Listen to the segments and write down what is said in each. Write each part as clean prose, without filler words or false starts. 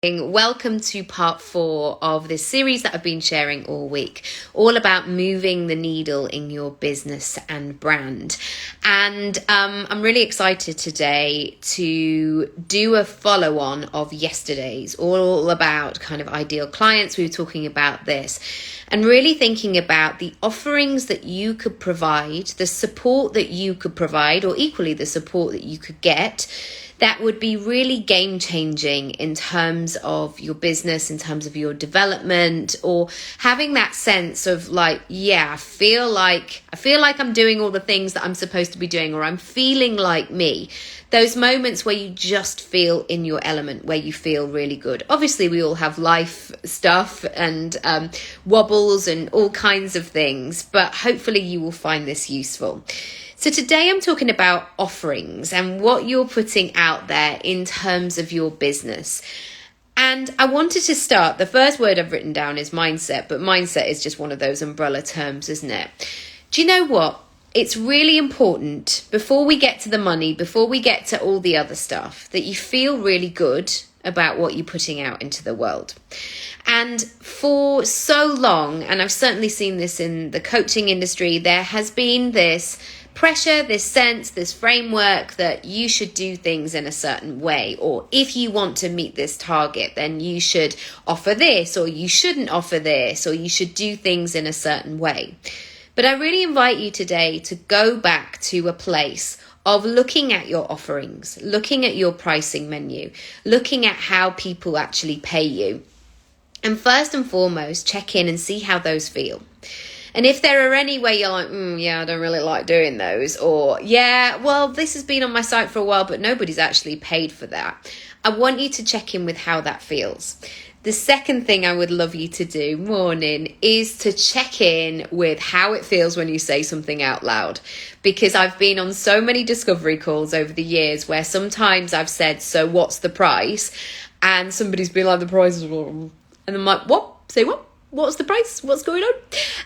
Welcome to part 4 of this series that I've been sharing all week, all about moving the needle in your business and brand. And I'm really excited today to do a follow-on of yesterday's, all about kind of ideal clients. We were talking about this and really thinking about the offerings that you could provide, the support that you could provide, or equally the support that you could get that would be really game changing in terms of your business, in terms of your development, or having that sense of like, yeah, I feel like I'm doing all the things that I'm supposed to be doing, or I'm feeling like me. Those moments where you just feel in your element, where you feel really good. Obviously, we all have life stuff and wobbles and all kinds of things, but hopefully you will find this useful. So today I'm talking about offerings and what you're putting out there in terms of your business. And I wanted to start, the first word I've written down is mindset, but mindset is just one of those umbrella terms, isn't it? Do you know what? It's really important before we get to the money, before we get to all the other stuff, that you feel really good about what you're putting out into the world. And for so long, and I've certainly seen this in the coaching industry, there has been this pressure, this sense, this framework that you should do things in a certain way, or if you want to meet this target, then you should offer this, or you shouldn't offer this, or you should do things in a certain way. But I really invite you today to go back to a place of looking at your offerings, looking at your pricing menu, looking at how people actually pay you. And first and foremost, check in and see how those feel. And if there are any way you're like, yeah, I don't really like doing those, or yeah, well, this has been on my site for a while, but nobody's actually paid for that, I want you to check in with how that feels. The second thing I would love you to do, morning, is to check in with how it feels when you say something out loud. Because I've been on so many discovery calls over the years where sometimes I've said, so what's the price? And somebody's been like, the price is wrong. And I'm like, what? Say what? What's the price? What's going on?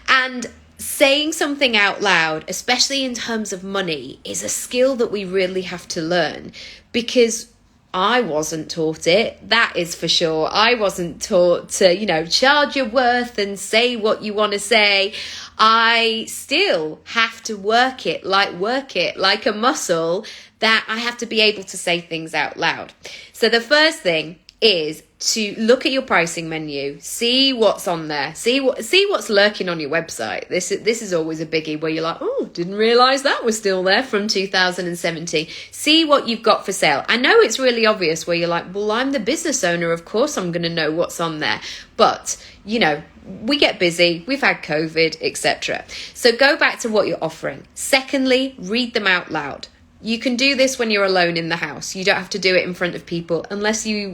And saying something out loud, especially in terms of money, is a skill that we really have to learn, because I wasn't taught it. That is for sure. I wasn't taught to, charge your worth and say what you want to say. I still have to work it like a muscle, that I have to be able to say things out loud. So the first thing is to look at your pricing menu, see what's on there, see what's lurking on your website. This is always a biggie, where you're like, oh, didn't realize that was still there from 2017. See what you've got for sale. I know it's really obvious, where you're like, well, I'm the business owner, of course I'm going to know what's on there. But we get busy, we've had COVID, etc. So go back to what you're offering. Secondly, read them out loud. You can do this when you're alone in the house. You don't have to do it in front of people, unless you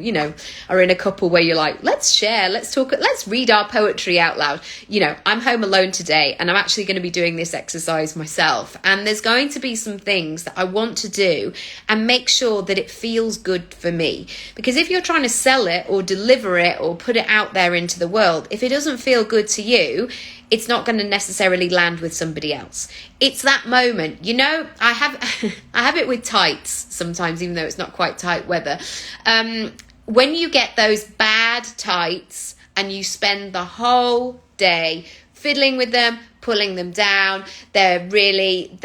are in a couple where you're like, let's share, let's talk, let's read our poetry out loud. I'm home alone today, and I'm actually going to be doing this exercise myself. And there's going to be some things that I want to do and make sure that it feels good for me. Because if you're trying to sell it or deliver it or put it out there into the world, if it doesn't feel good to you, it's not going to necessarily land with somebody else. It's that moment. I have it with tights sometimes, even though it's not quite tight weather. When you get those bad tights and you spend the whole day fiddling with them, pulling them down, they're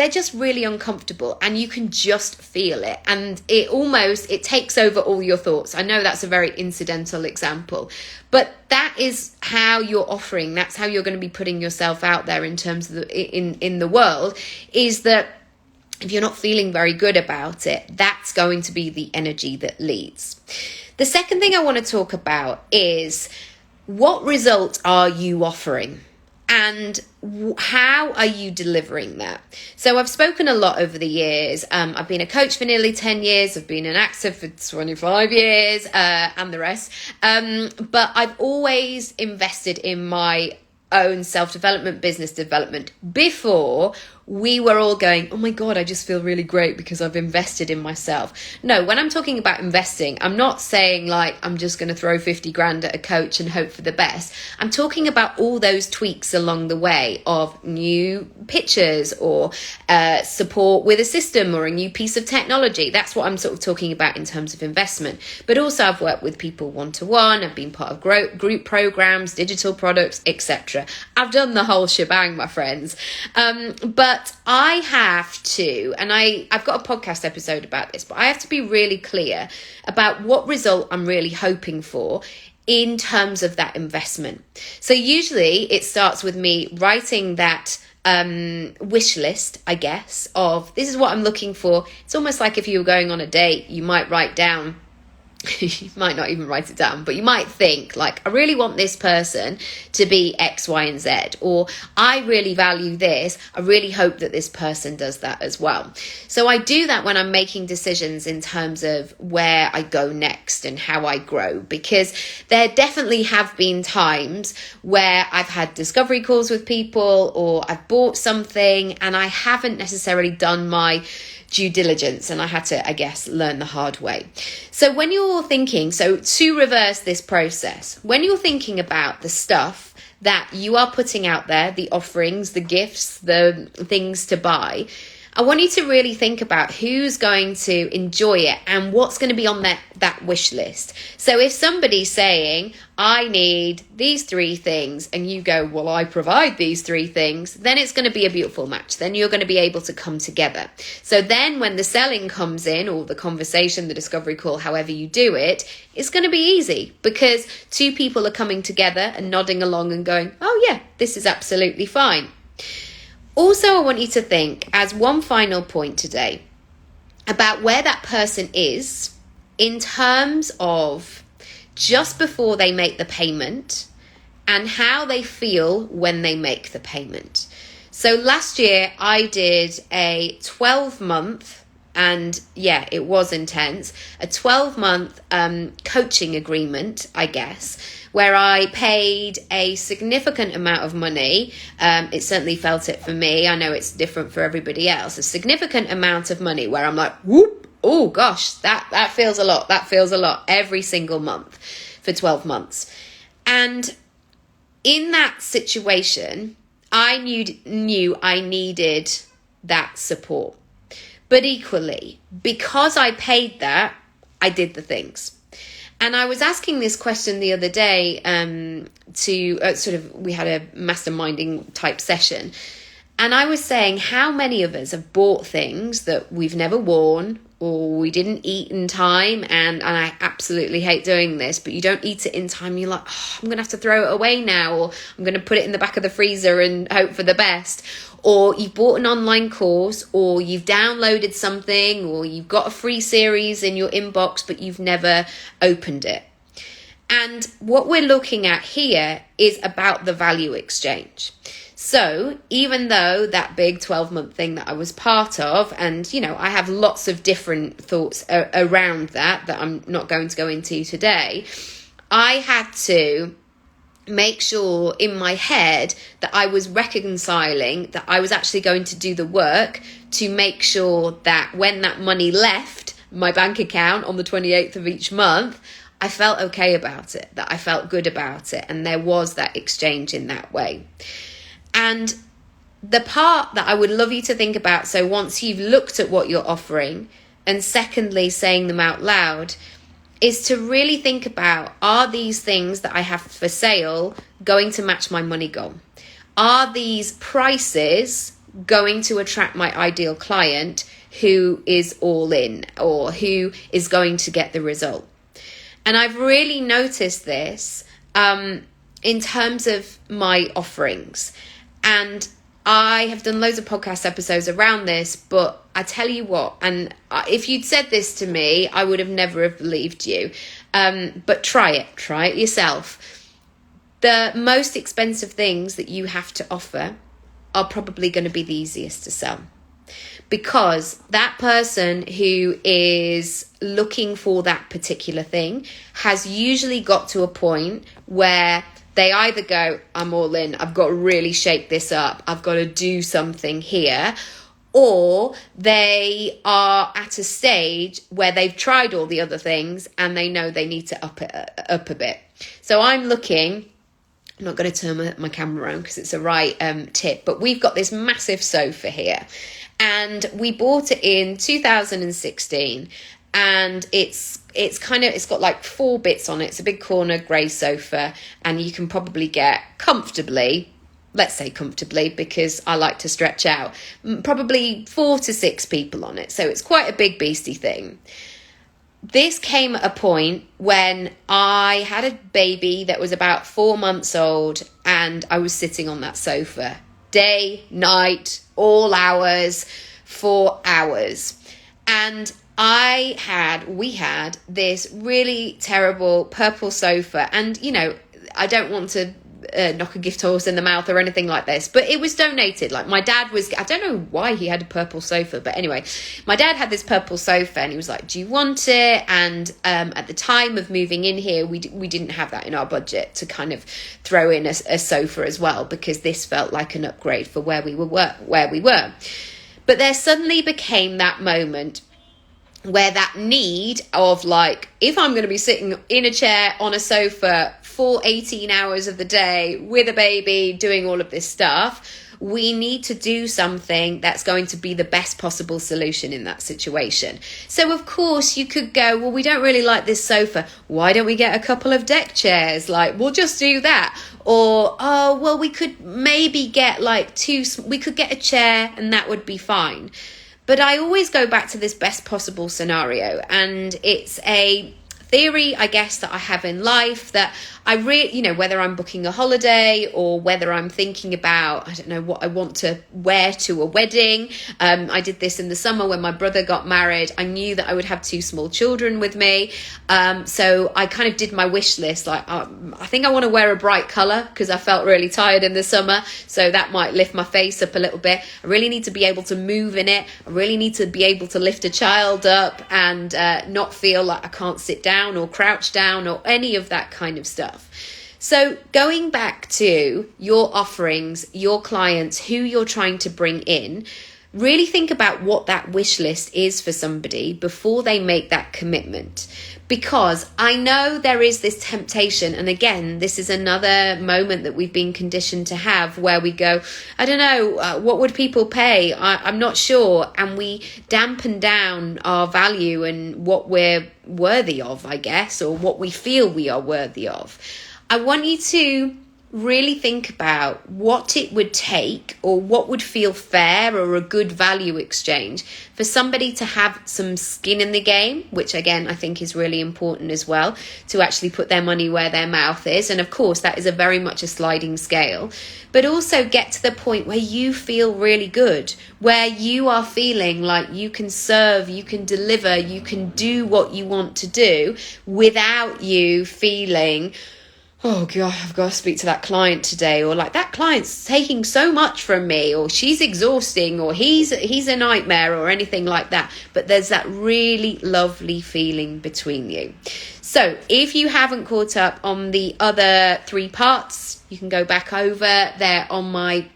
just really uncomfortable, and you can just feel it, and it takes over all your thoughts. I know that's a very incidental example, but that is how you're offering, that's how you're going to be putting yourself out there in terms of in the world, is that if you're not feeling very good about it, that's going to be the energy that leads. The second thing I want to talk about is, what result are you offering? And how are you delivering that? So I've spoken a lot over the years. I've been a coach for nearly 10 years. I've been an actor for 25 years and the rest. But I've always invested in my own self-development, business development, before we were all going, oh my God, I just feel really great because I've invested in myself. No, when I'm talking about investing, I'm not saying like I'm just going to throw 50 grand at a coach and hope for the best. I'm talking about all those tweaks along the way of new pictures or support with a system or a new piece of technology. That's what I'm sort of talking about in terms of investment. But also I've worked with people one-to-one, I've been part of group programs, digital products, etc. I've done the whole shebang, my friends. But I have to, and I've got a podcast episode about this, but I have to be really clear about what result I'm really hoping for in terms of that investment. So usually it starts with me writing that wish list, I guess, of this is what I'm looking for. It's almost like if you were going on a date, you might write down, you might not even write it down, but you might think like, I really want this person to be X, Y, and Z, or I really value this. I really hope that this person does that as well. So I do that when I'm making decisions in terms of where I go next and how I grow, because there definitely have been times where I've had discovery calls with people or I've bought something and I haven't necessarily done my due diligence, and I had to, I guess, learn the hard way. So when you're thinking, so to reverse this process, when you're thinking about the stuff that you are putting out there, the offerings, the gifts, the things to buy, I want you to really think about who's going to enjoy it and what's going to be on that wish list. So if somebody's saying, I need these 3 things, and you go, well, I provide these 3 things, then it's going to be a beautiful match. Then you're going to be able to come together. So then when the selling comes in, or the conversation, the discovery call, however you do it, it's going to be easy because 2 people are coming together and nodding along and going, oh yeah, this is absolutely fine. Also, I want you to think, as one final point today, about where that person is in terms of just before they make the payment and how they feel when they make the payment. So last year I did a 12-month, and yeah, it was intense, a 12-month coaching agreement, I guess, where I paid a significant amount of money. It certainly felt it for me. I know it's different for everybody else. A significant amount of money where I'm like, whoop, oh gosh, that feels a lot. That feels a lot every single month for 12 months. And in that situation, I knew I needed that support. But equally, because I paid that, I did the things. And I was asking this question the other day we had a masterminding type session. And I was saying, how many of us have bought things that we've never worn or we didn't eat in time? And I absolutely hate doing this, but you don't eat it in time. You're like, oh, I'm going to have to throw it away now, or I'm going to put it in the back of the freezer and hope for the best. Or you've bought an online course, or you've downloaded something, or you've got a free series in your inbox, but you've never opened it. And what we're looking at here is about the value exchange. So even though that big 12-month thing that I was part of, and, you know, I have lots of different thoughts around that I'm not going to go into today, I had to make sure in my head that I was reconciling that I was actually going to do the work to make sure that when that money left my bank account on the 28th of each month, I felt okay about it, that I felt good about it, and there was that exchange in that way. And the part that I would love you to think about, so once you've looked at what you're offering, and secondly saying them out loud, is to really think about, are these things that I have for sale going to match my money goal? Are these prices going to attract my ideal client who is all in, or who is going to get the result? And I've really noticed this in terms of my offerings. And I have done loads of podcast episodes around this, but I tell you what, and if you'd said this to me, I would have never have believed you. But try it yourself. The most expensive things that you have to offer are probably going to be the easiest to sell. Because that person who is looking for that particular thing has usually got to a point where They either go, I'm all in, I've got to really shake this up, I've got to do something here, or they are at a stage where they've tried all the other things and they know they need to up it up a bit. So I'm looking, I'm not going to turn my camera around because it's a right tip, but we've got this massive sofa here, and we bought it in 2016, and it's got like 4 bits on it. It's a big corner grey sofa, and you can probably get comfortably, let's say comfortably because I like to stretch out, probably 4 to 6 people on it. So it's quite a big beastie thing. This came at a point when I had a baby that was about 4 months old, and I was sitting on that sofa day, night, all hours, for hours. And we had this really terrible purple sofa, and I don't want to knock a gift horse in the mouth or anything like this, but it was donated. Like, my dad was, I don't know why he had a purple sofa, but anyway, my dad had this purple sofa, and he was like, do you want it? And at the time of moving in here, we didn't have that in our budget to kind of throw in a sofa as well, because this felt like an upgrade for where we were. But there suddenly became that moment where that need of, like, if I'm going to be sitting in a chair on a sofa for 18 hours of the day with a baby doing all of this stuff, we need to do something that's going to be the best possible solution in that situation. So of course you could go, well, we don't really like this sofa, why don't we get a couple of deck chairs? Like, we'll just do that. Or, oh, well, we could maybe get we could get a chair and that would be fine. But I always go back to this best possible scenario, and it's a theory, I guess, that I have in life, that I really, whether I'm booking a holiday or whether I'm thinking about, I don't know, what I want to wear to a wedding. I did this in the summer when my brother got married. I knew that I would have 2 small children with me. So I kind of did my wish list. Like, I think I want to wear a bright colour because I felt really tired in the summer. So that might lift my face up a little bit. I really need to be able to move in it. I really need to be able to lift a child up and not feel like I can't sit down or crouch down or any of that kind of stuff. So going back to your offerings, your clients, who you're trying to bring in, really think about what that wish list is for somebody before they make that commitment. Because I know there is this temptation, and again, this is another moment that we've been conditioned to have where we go, I don't know, what would people pay? I'm not sure. And we dampen down our value and what we're worthy of, I guess, or what we feel we are worthy of. I want you to really think about what it would take, or what would feel fair or a good value exchange for somebody to have some skin in the game, which again I think is really important as well, to actually put their money where their mouth is. And of course that is a very much a sliding scale, but also get to the point where you feel really good, where you are feeling like you can serve, you can deliver, you can do what you want to do without you feeling, oh God, I've got to speak to that client today, or like, that client's taking so much from me, or she's exhausting, or he's a nightmare, or anything like that. But there's that really lovely feeling between you. So if you haven't caught up on the other 3 parts, you can go back over. They're on my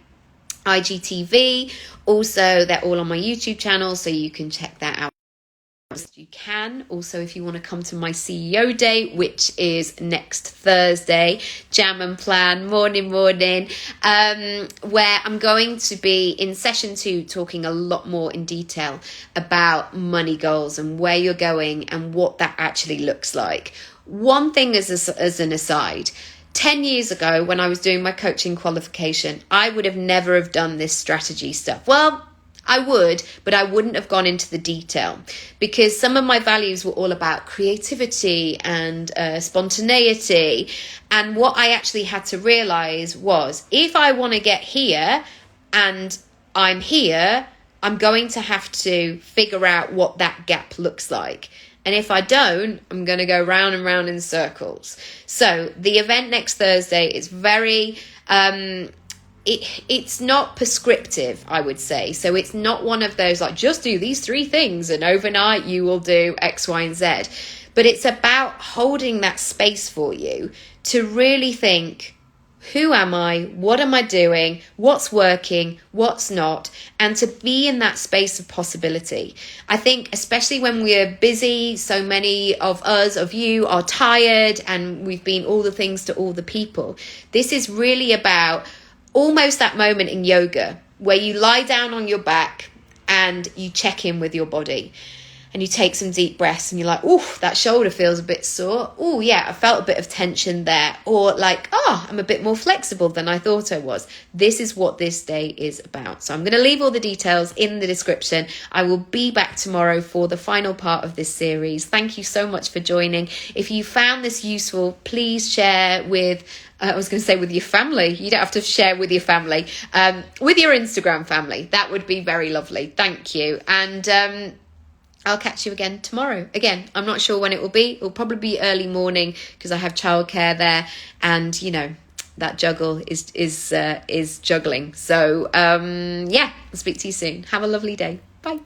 IGTV. Also, they're all on my YouTube channel, so you can check that out. You can also, if you want to come to my CEO day, which is next Thursday, jam and plan morning, where I'm going to be in session 2 talking a lot more in detail about money goals and where you're going and what that actually looks like. One thing as an aside, 10 years ago when I was doing my coaching qualification, I would have never have done this strategy stuff. Well, I would, but I wouldn't have gone into the detail, because some of my values were all about creativity and spontaneity. And what I actually had to realize was, if I want to get here and I'm here, I'm going to have to figure out what that gap looks like. And if I don't, I'm going to go round and round in circles. So the event next Thursday is very... It's not prescriptive, I would say. So it's not one of those like, just do these 3 things and overnight you will do X, Y, and Z. But it's about holding that space for you to really think, who am I? What am I doing? What's working? What's not? And to be in that space of possibility. I think especially when we're busy, so many of us, of you, are tired and we've been all the things to all the people. This is really about almost that moment in yoga where you lie down on your back and you check in with your body. And you take some deep breaths and you're like, oh, that shoulder feels a bit sore. Oh, yeah, I felt a bit of tension there. Or like, oh, I'm a bit more flexible than I thought I was. This is what this day is about. So I'm going to leave all the details in the description. I will be back tomorrow for the final part of this series. Thank you so much for joining. If you found this useful, please share with with your family. You don't have to share with your family, with your Instagram family. That would be very lovely. Thank you. And I'll catch you again tomorrow. Again, I'm not sure when it will be. It'll probably be early morning because I have childcare there, and that juggle is juggling. So I'll speak to you soon. Have a lovely day. Bye.